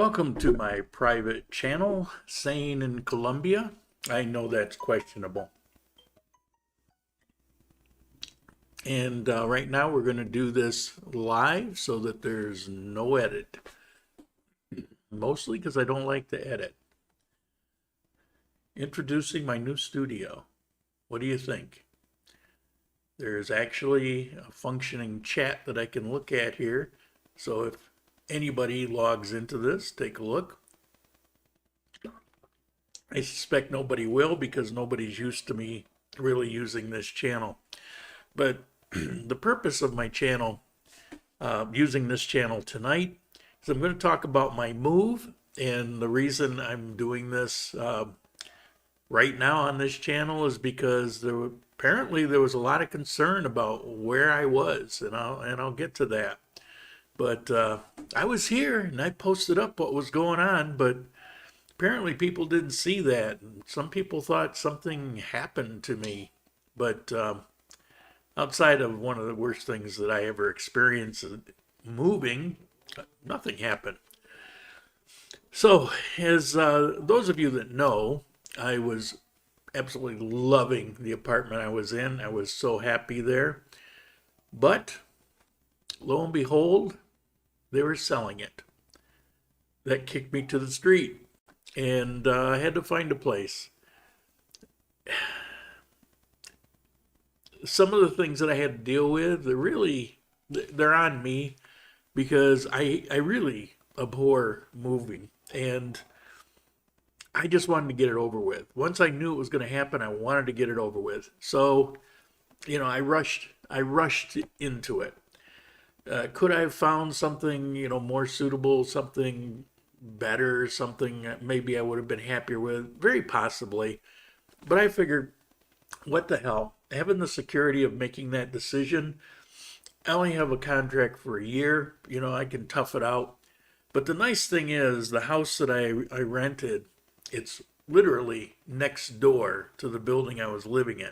Welcome to my private channel, Sane in Colombia. I know that's questionable. And right now we're going to do this live so that there's no edit. Mostly because I don't like to edit. Introducing my new studio. What do you think? There's actually a functioning chat that I can look at here. So if anybody logs into this, take a look. I suspect nobody will because nobody's used to me really using this channel. But the purpose of my channel, using this channel tonight, is I'm going to talk about my move. And the reason I'm doing this right now on this channel is because apparently there was a lot of concern about where I was, and I'll get to that. But I was here and I posted up what was going on, but apparently people didn't see that. Some people thought something happened to me, but outside of one of the worst things that I ever experienced, moving, nothing happened. So, as those of you that know, I was absolutely loving the apartment I was in. I was so happy there. But lo and behold, they were selling it. That kicked me to the street, and I had to find a place. Some of the things that I had to deal with, they're on me because I really abhor moving, and I just wanted to get it over with. Once I knew it was going to happen, I wanted to get it over with. So, I rushed into it. Could I have found something, more suitable, something better, something that maybe I would have been happier with? Very possibly. But I figured, what the hell? Having the security of making that decision, I only have a contract for a year. I can tough it out. But the nice thing is, the house that I rented, it's literally next door to the building I was living in.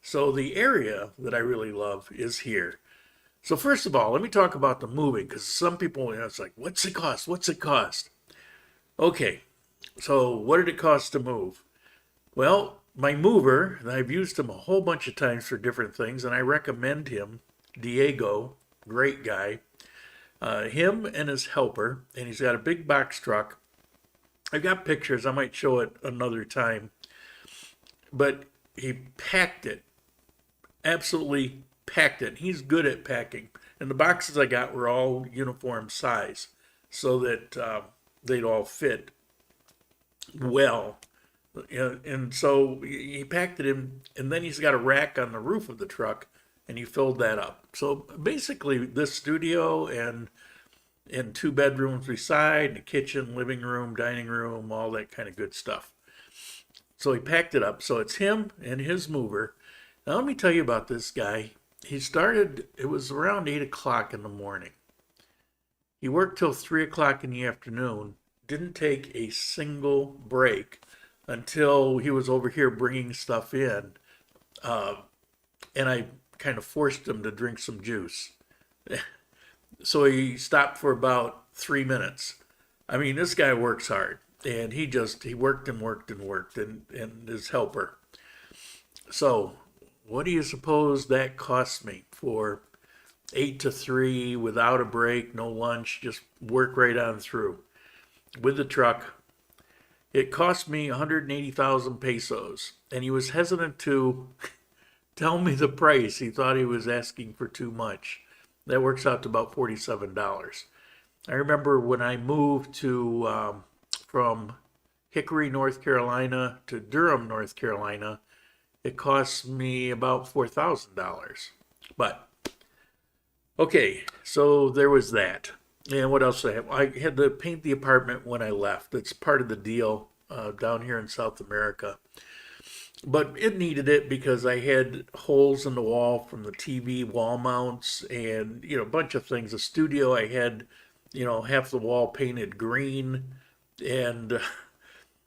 So the area that I really love is here. So first of all, let me talk about the moving, because some people, it's like, what's it cost? What's it cost? Okay, so what did it cost to move? Well, my mover, and I've used him a whole bunch of times for different things, and I recommend him, Diego, great guy. Him and his helper, and he's got a big box truck. I've got pictures, I might show it another time. But he packed it, absolutely packed it. He's good at packing. And the boxes I got were all uniform size so that they'd all fit well. And so he packed it in, and then he's got a rack on the roof of the truck, and he filled that up. So basically, this studio and 2 bedrooms beside, a kitchen, living room, dining room, all that kind of good stuff. So he packed it up. So it's him and his mover. Now let me tell you about this guy. It was around 8 o'clock in the morning. He worked till 3 o'clock in the afternoon, didn't take a single break until he was over here bringing stuff in. And I kind of forced him to drink some juice. So he stopped for about 3 minutes. I mean, this guy works hard, and he worked and worked and worked, and his helper. So what do you suppose that cost me for 8 to 3 without a break, no lunch, just work right on through with the truck? It cost me 180,000 pesos, and he was hesitant to tell me the price. He thought he was asking for too much. That works out to about $47. I remember when I moved from Hickory, North Carolina to Durham, North Carolina, it cost me about $4,000. But, okay, so there was that. And what else did I have? I had to paint the apartment when I left. That's part of the deal down here in South America. But it needed it because I had holes in the wall from the TV wall mounts and, a bunch of things. The studio, I had, half the wall painted green. And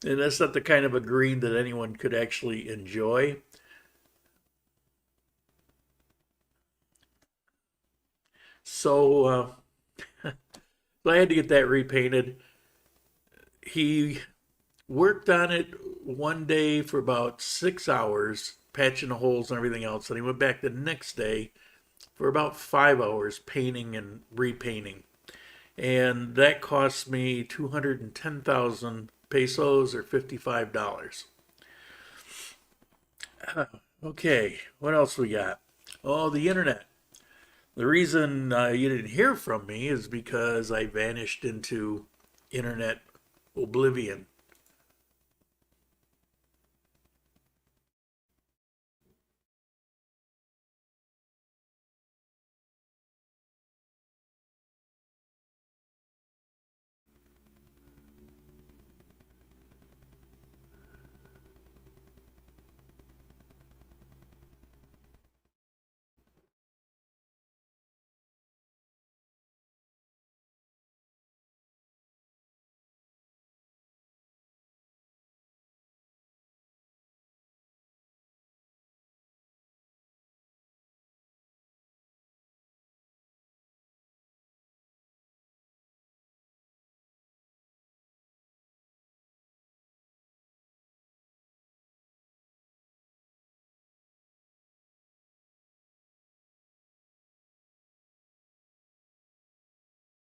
that's not the kind of a green that anyone could actually enjoy. So, so I had to get that repainted. he worked on it one day for about 6 hours, patching the holes and everything else. And he went back the next day for about 5 hours painting and repainting. And that cost me 210,000 pesos or $55. Okay, what else we got? Oh, the internet. The reason you didn't hear from me is because I vanished into internet oblivion.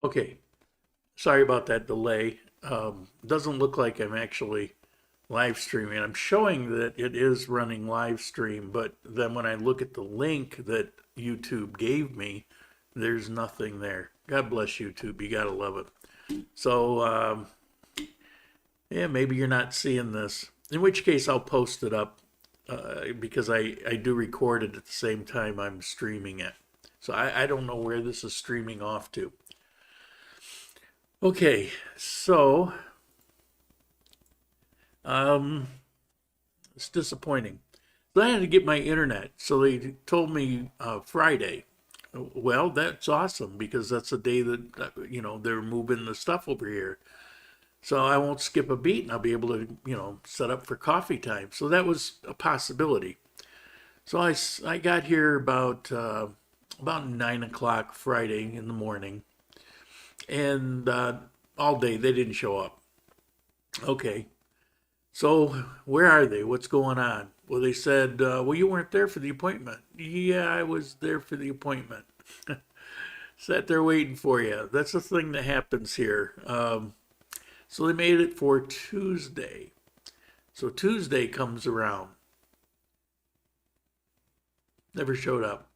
Okay, sorry about that delay. Doesn't look like I'm actually live streaming. I'm showing that it is running live stream, but then when I look at the link that YouTube gave me, there's nothing there. God bless YouTube. You gotta love it. So, yeah, maybe you're not seeing this. In which case, I'll post it up because I do record it at the same time I'm streaming it. So I don't know where this is streaming off to. Okay, so um, it's disappointing. So I had to get my internet. So they told me Friday. Well, that's awesome because that's the day that they're moving the stuff over here. So I won't skip a beat and I'll be able to set up for coffee time. So that was a possibility. So I got here about 9 o'clock Friday in the morning, and all day they didn't show up. Okay, so where are they? What's going on? Well, they said, well, you weren't there for the appointment. Yeah, I was there for the appointment. Sat there waiting for you. That's the thing that happens here. So they made it for Tuesday. So Tuesday comes around. Never showed up.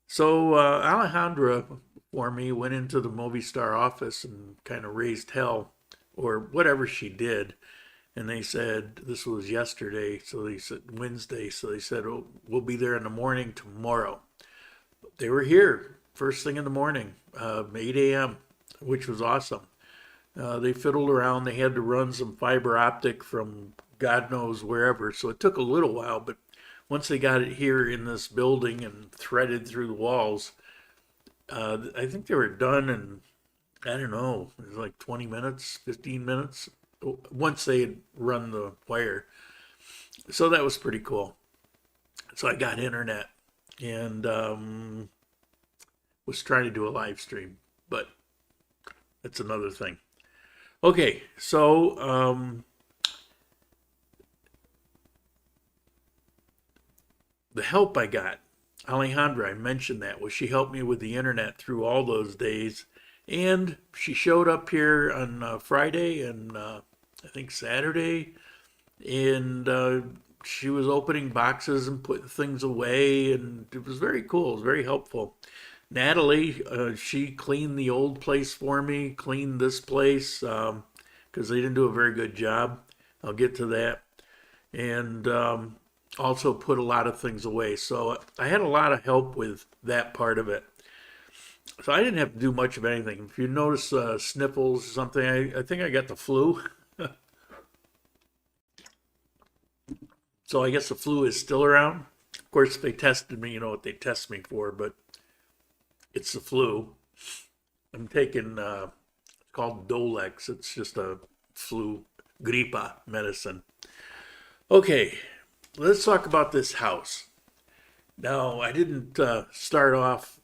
So Alejandra for me went into the Movistar office and kind of raised hell or whatever she did. And they said, this was yesterday, so they said Wednesday, so they said, oh, we'll be there in the morning tomorrow. They were here first thing in the morning, 8 a.m., which was awesome. They fiddled around. They had to run some fiber optic from God knows wherever, so it took a little while, but once they got it here in this building and threaded through the walls, I think they were done in, I don't know, it was like 20 minutes, 15 minutes, once they had run the wire. So that was pretty cool. So I got internet and was trying to do a live stream, but that's another thing. Okay, so the help I got, Alejandra, I mentioned that, was she helped me with the internet through all those days. And she showed up here on Friday and I think Saturday. And she was opening boxes and putting things away. And it was very cool. It was very helpful. Natalie, she cleaned the old place for me, cleaned this place because they didn't do a very good job. I'll get to that. And also put a lot of things away. So I had a lot of help with that part of it. So I didn't have to do much of anything. If you notice sniffles or something, I think I got the flu. So I guess the flu is still around. Of course, if they tested me, you know what they test me for, but it's the flu. I'm taking, it's called Dolex. It's just a flu gripa medicine. Okay, let's talk about this house. Now, I didn't start off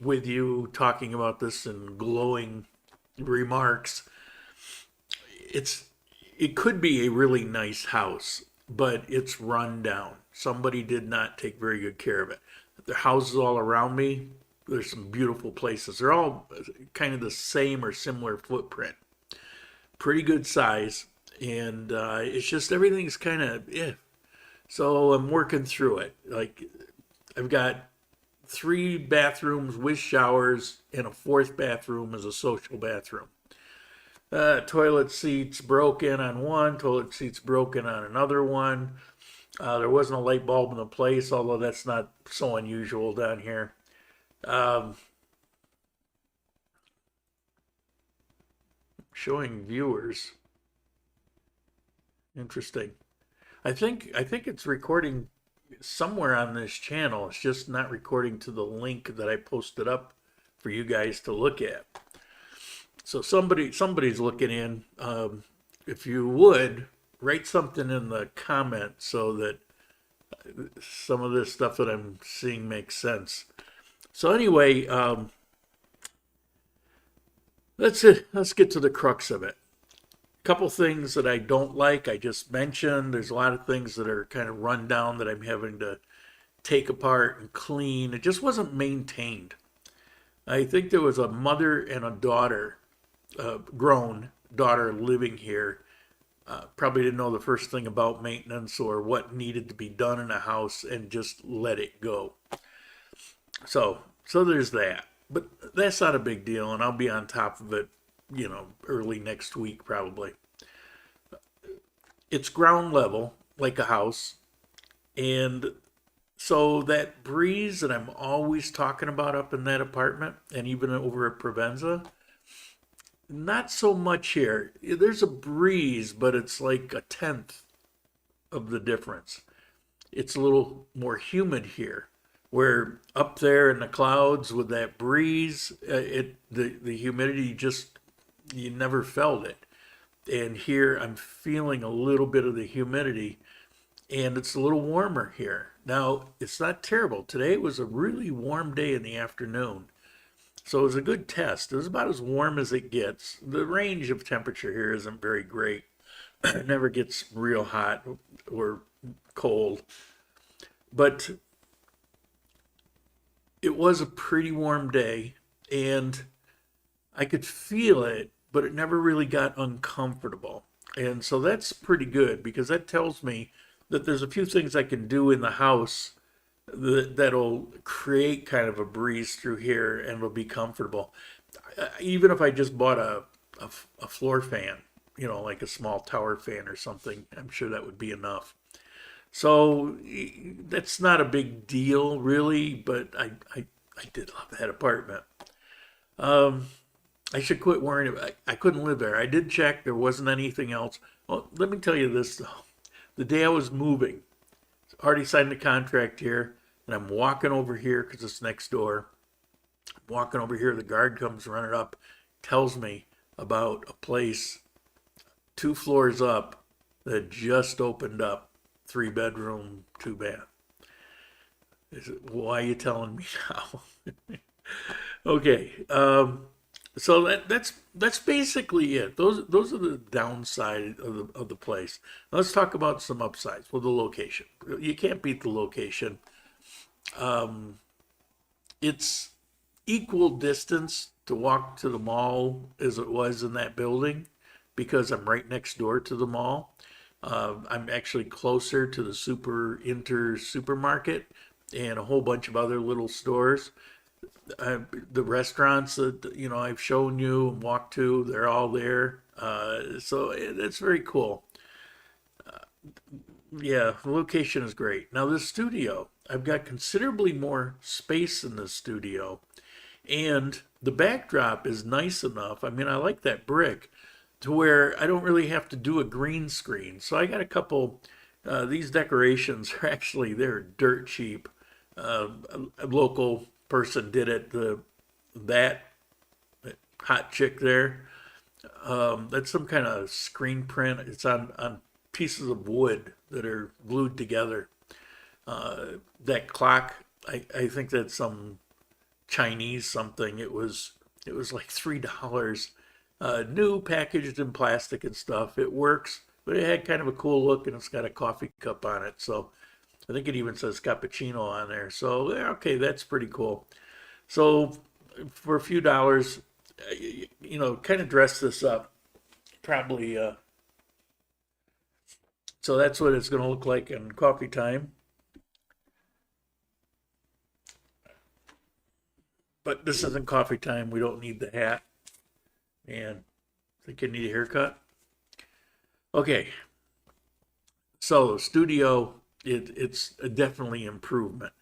with you talking about this in glowing remarks, it's it could be a really nice house, but it's run down. Somebody did not take very good care of it. The houses all around me, there's some beautiful places. They're all kind of the same or similar footprint, pretty good size, and it's just everything's kind of So I'm working through it. Like I've got three bathrooms with showers, and a fourth bathroom is a social bathroom. Toilet seats broken on one, toilet seats broken on another one. There wasn't a light bulb in the place, although that's not so unusual down here. Um, Showing viewers. Interesting. I think it's recording somewhere on this channel. It's just not recording to the link that I posted up for you guys to look at. So somebody's looking in. If you would write something in the comments so that some of this stuff that I'm seeing makes sense. So anyway, let's get to the crux of it. A couple things that I don't like, I just mentioned. There's a lot of things that are kind of run down that I'm having to take apart and clean. It just wasn't maintained. I think there was a mother and a daughter, grown daughter living here. Probably didn't know the first thing about maintenance or what needed to be done in a house and just let it go. So there's that. But that's not a big deal, and I'll be on top of it, early next week probably. It's ground level, like a house, and so that breeze that I'm always talking about up in that apartment, and even over at Provenza, not so much here. There's a breeze, but it's like a tenth of the difference. It's a little more humid here. Where up there in the clouds with that breeze, the humidity just you never felt it. And here I'm feeling a little bit of the humidity, and it's a little warmer here. Now it's not terrible. Today was a really warm day in the afternoon, so it was a good test. It was about as warm as it gets. The range of temperature here isn't very great. It never gets real hot or cold, but it was a pretty warm day, and I could feel it, but it never really got uncomfortable. And so that's pretty good because that tells me that there's a few things I can do in the house that'll create kind of a breeze through here and it'll be comfortable. Even if I just bought a floor fan, like a small tower fan or something, I'm sure that would be enough. So that's not a big deal, really, but I did love that apartment. Um, I should quit worrying about it. I couldn't live there. I did check. There wasn't anything else. Well, let me tell you this, though. The day I was moving, already signed the contract here, and I'm walking over here because it's next door. I'm walking over here. The guard comes running up, tells me about a place 2 floors up that just opened up, 3 bedroom, 2 bath. Why are you telling me now? Okay, so that's basically it. Those are the downside of the place. Now let's talk about some upsides. Well, the location. You can't beat the location. Um, it's equal distance to walk to the mall as it was in that building because I'm right next door to the mall. I'm actually closer to the supermarket and a whole bunch of other little stores. The restaurants that I've shown you and walked to, they're all there. So it's very cool. Yeah, the location is great. Now this studio, I've got considerably more space in this studio, and the backdrop is nice enough. I mean, I like that brick to where I don't really have to do a green screen. So I got a couple. These decorations are actually they're dirt cheap. A local person did it. That hot chick there. That's some kind of screen print. It's on pieces of wood that are glued together. That clock, I think that's some Chinese something. It was like $3. New, packaged in plastic and stuff. It works, but it had kind of a cool look, and it's got a coffee cup on it. So I think it even says cappuccino on there. So yeah, okay, that's pretty cool. So for a few dollars, kind of dress this up. Probably. So that's what it's going to look like in coffee time. But this isn't coffee time. We don't need the hat. And I think you need a haircut. Okay, so studio, it's definitely improvement.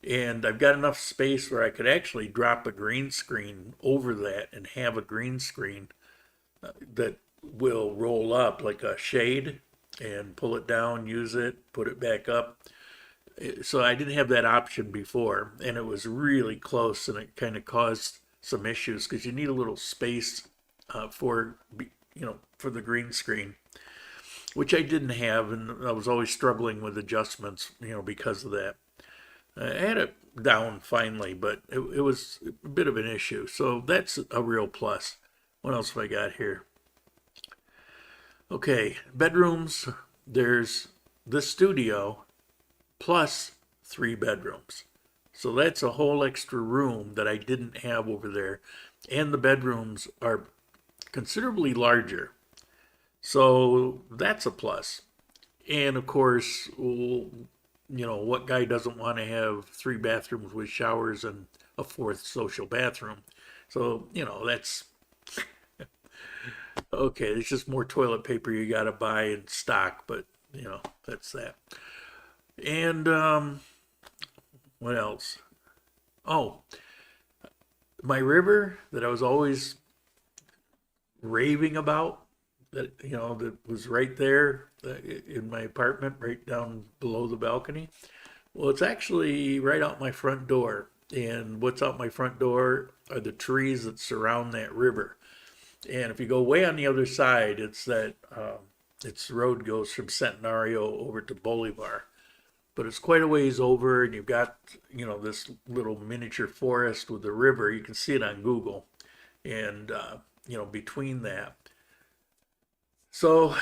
And I've got enough space where I could actually drop a green screen over that and have a green screen that will roll up like a shade and pull it down, use it, put it back up. So I didn't have that option before, and it was really close, and it kind of caused some issues because you need a little space for for the green screen, which I didn't have, and I was always struggling with adjustments, because of that. I had it down finally, but it was a bit of an issue. So that's a real plus. What else have I got here? Okay, bedrooms. There's the studio plus 3 bedrooms. So that's a whole extra room that I didn't have over there. And the bedrooms are considerably larger. So that's a plus. And of course, what guy doesn't want to have 3 bathrooms with showers and a fourth social bathroom? So, that's okay. It's just more toilet paper you got to buy in stock, but, that's that. And what else? Oh, my river that I was always raving about, that was right there in my apartment, right down below the balcony. Well, it's actually right out my front door. And what's out my front door are the trees that surround that river. And if you go way on the other side, its road goes from Centenario over to Bolivar. But it's quite a ways over, and you've got, this little miniature forest with the river. You can see it on Google. And, between that. So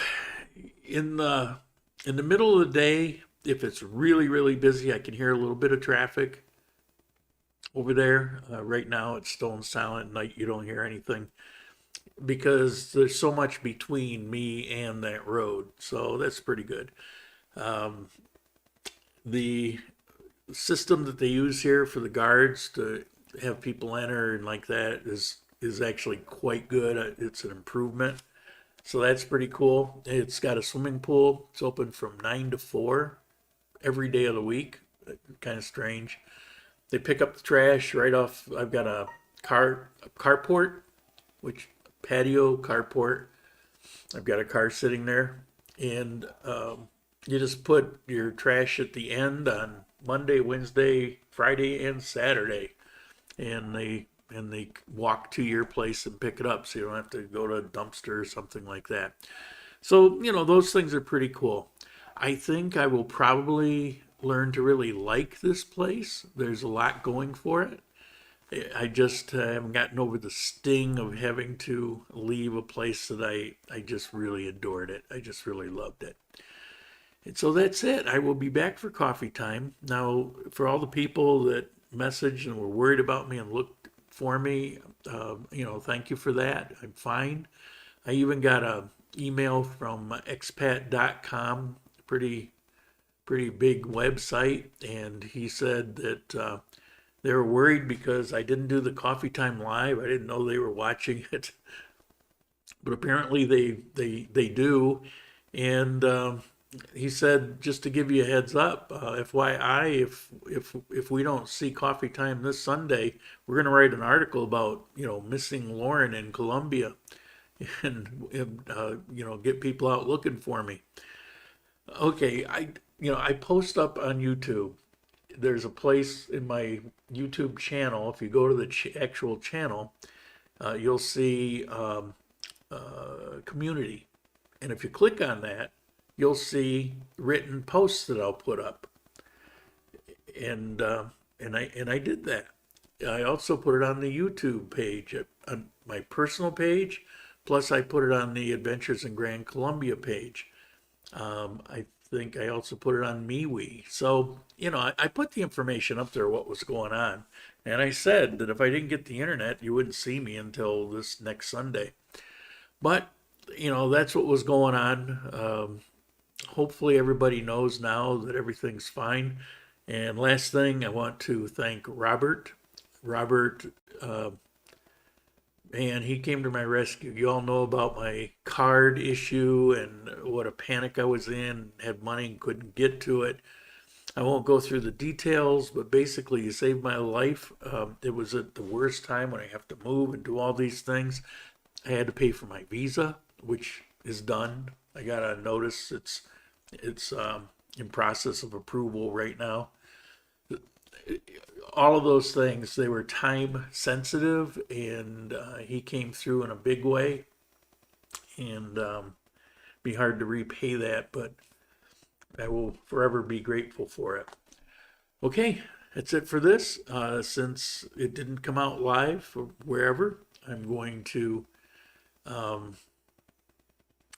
in the middle of the day, if it's really, really busy, I can hear a little bit of traffic over there. Right now, it's stone silent. At night, you don't hear anything because there's so much between me and that road. So that's pretty good. Um, the system that they use here for the guards to have people enter and like that is actually quite good. It's an improvement. So that's pretty cool. It's got a swimming pool. It's open from 9 to 4 every day of the week. Kind of strange. They pick up the trash right off. I've got a carport, which patio carport. I've got a car sitting there, and you just put your trash at the end on Monday, Wednesday, Friday, and Saturday, and they walk to your place and pick it up, so you don't have to go to a dumpster or something like that. So those things are pretty cool. I think I will probably learn to really like this place. There's a lot going for it. I just haven't gotten over the sting of having to leave a place that I just really adored it. I just really loved it. And so that's it. I will be back for coffee time. Now, for all the people that messaged and were worried about me and looked for me, thank you for that. I'm fine. I even got a email from expat.com, pretty big website, and he said that they were worried because I didn't do the coffee time live. I didn't know they were watching it, but apparently they do. And he said, just to give you a heads up, FYI, if we don't see coffee time this Sunday, we're going to write an article about missing Lauren in Colombia, and get people out looking for me. Okay, I post up on YouTube. There's a place in my YouTube channel. If you go to the actual channel, you'll see community, and if you click on that, you'll see written posts that I'll put up, and I did that. I also put it on the YouTube page, on my personal page, Plus, I put it on the Adventures in Grand Colombia page. I think I also put it on MeWe. So, I put the information up there, what was going on. And I said that if I didn't get the internet, you wouldn't see me until this next Sunday. But, that's what was going on. Hopefully, everybody knows now that everything's fine. And last thing, I want to thank Robert. Robert, man, he came to my rescue. You all know about my card issue and what a panic I was in, had money and couldn't get to it. I won't go through the details, but basically, he saved my life. It was at the worst time when I have to move and do all these things. I had to pay for my visa, which is done. I got a notice. It's in process of approval right now. All of those things, they were time sensitive, and he came through in a big way, and be hard to repay that, but I will forever be grateful for it. Okay, that's it for this. Since it didn't come out live or wherever, I'm going to,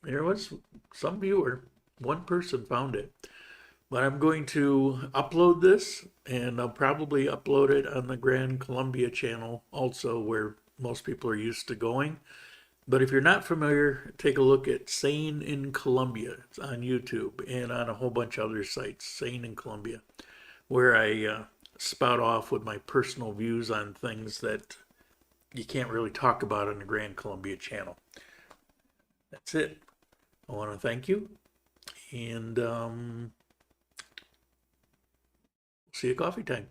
there was some viewer, one person found it. But I'm going to upload this, and I'll probably upload it on the Grand Colombia channel also, where most people are used to going. But if you're not familiar, take a look at Sane in Colombia. It's on YouTube and on a whole bunch of other sites, Sane in Colombia, where I spout off with my personal views on things that you can't really talk about on the Grand Colombia channel. That's it. I want to thank you, and see you coffee time.